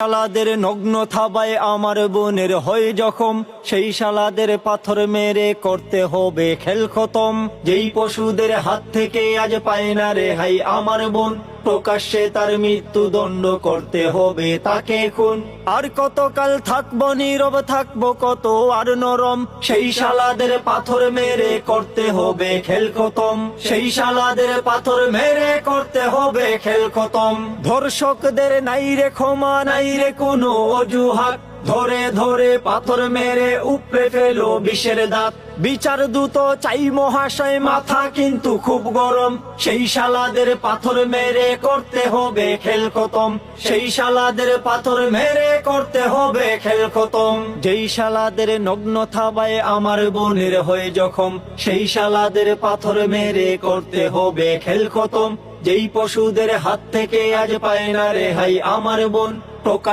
শালাদের নগ্ন থাবায় আমার বোনের হয় জখম, সেই শালাদের পাথর মেরে করতে হবে খেল খতম। যেই পশুদের হাত থেকে আজ পায় না রেহাই আমার বোন, প্রকাশ্যে তার মৃত্যুদণ্ড করতে হবে তাকে খুন। আর কতকাল থাকবো নীরব, থাকবো কত আর নরম, সেই শালাদের পাথর মেরে করতে হবে খেল খতম। সেই শালাদের পাথর মেরে করতে হবে খেল খতম। ধর্ষকদের নাই রে ক্ষমা, নাই রে কোনো অজুহাত, ধরে ধরে পাথর মেরে উপড়ে ফেলো বিষের দাঁত। বিচার দ্রুত চাই মহাশয়, মাথা কিন্তু খুব গরম, সেই শালাদের পাথর মেরে করতে হবে খেল খতম। সেই শালাদের পাথর মেরে করতে হবে খেল খতম। যেই শালাদের নগ্ন থাবায় আমার বোনের হয়ে জখম, সেই শালাদের পাথর মেরে করতে হবে খেল খতম। যেই পশুদের হাত থেকে আজ পায় না রেহাই আমার বোন, প্রকাশ